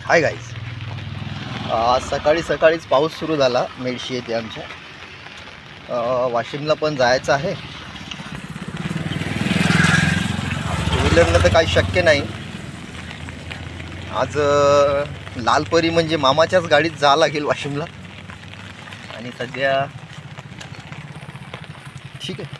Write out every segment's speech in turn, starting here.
Hi guys, आज सकाळी सकाळीच पाऊस सुरू झाला. मेडशी येते आमच्या. वाशिमला पण जायचं आहे. टू व्हीलरनं तर काही शक्य नाही. आज लालपरी म्हणजे मामाच्याच गाडीत जावं लागेल वाशिमला. आणि सध्या ठीक आहे.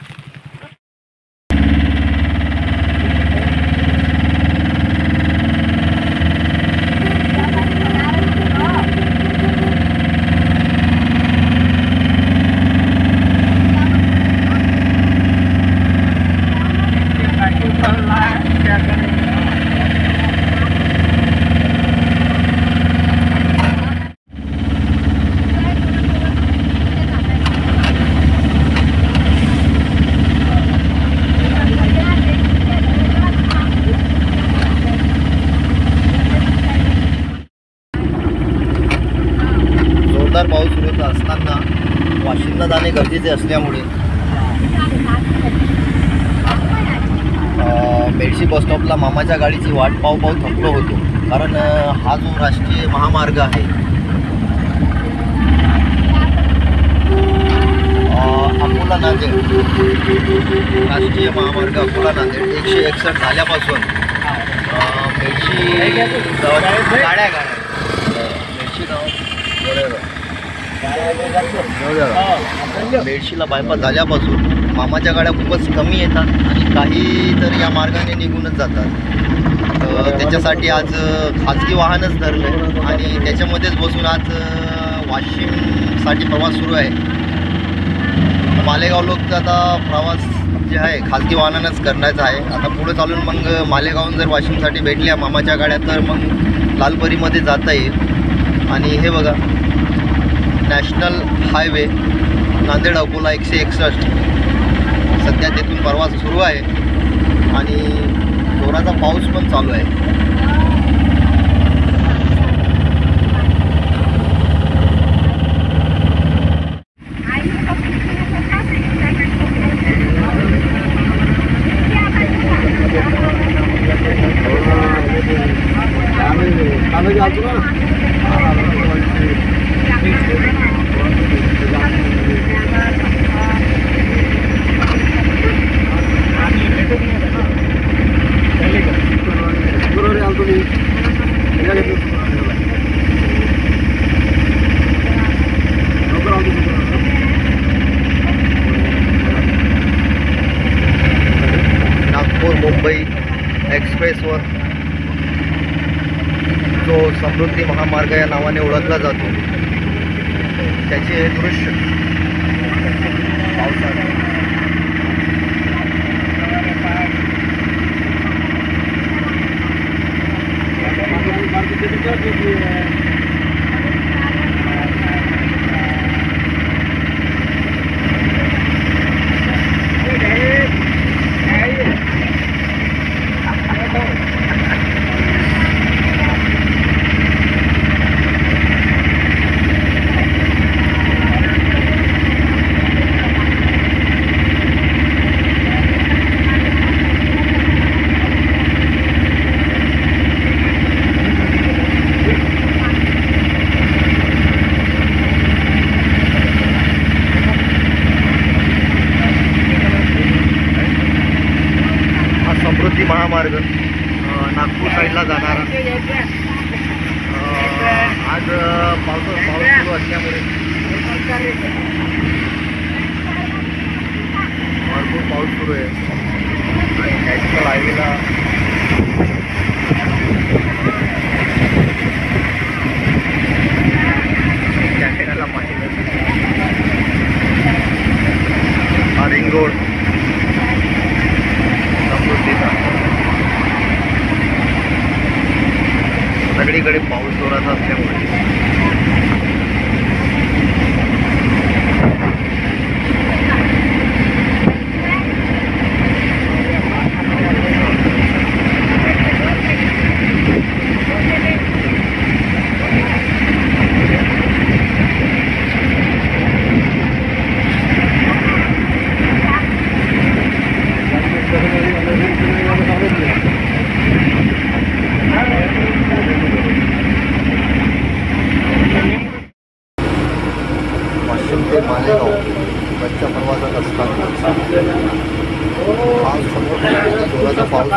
जोरदार पाऊस सुरू होत असताना वाशिमला जाणे गरजेचे असल्यामुळे मेडशी बसस्टॉपला मामाच्या गाडीची वाट पाहू थकलो होतो. कारण हा जो राष्ट्रीय महामार्ग आहे, अकोला नांदेड राष्ट्रीय महामार्ग अकोला नांदेड 161 झाल्यापासून मेडशी मेडशीला बायपास झाल्यापासून मामाच्या गाड्या खूपच कमी येतात आणि काही तर या मार्गाने निघूनच जातात. त्याच्यासाठी आज खाजगी वाहनच धरलं आणि त्याच्यामध्येच बसून आज वाशिमसाठी प्रवास सुरू आहे. मालेगाव लोक आता प्रवास जे आहे खाजगी वाहनानंच करण्याचा आहे. आता पुढे चालून मग मालेगावहून जर वाशिमसाठी भेटल्या मामाच्या गाड्या तर मग लालपरीमध्ये जाता येईल. आणि हे बघा, नॅशनल हायवे नांदेड अकोला 161 सध्या तिथून प्रवास सुरू आहे आणि जोराचा पाऊस पण चालू आहे. नागपूर मुंबई एक्सप्रेसवर जो समृद्धी महामार्ग या नावाने ओळखला जातो, त्याचे हे दृश्य पावसाळ्यात समृद्धी महामार्ग नागपूर साईडला जाणारा. आज पाऊस सुरू असल्यामुळे भरपूर पाऊस सुरू आहे आणि नॅशनल हायवेला कॅमेराला पाहिजे हा रिंग रोड सगळीकडे पाऊस जोराचा असल्यामुळे भयानक असतात. आज समोर जोराचा पाऊस.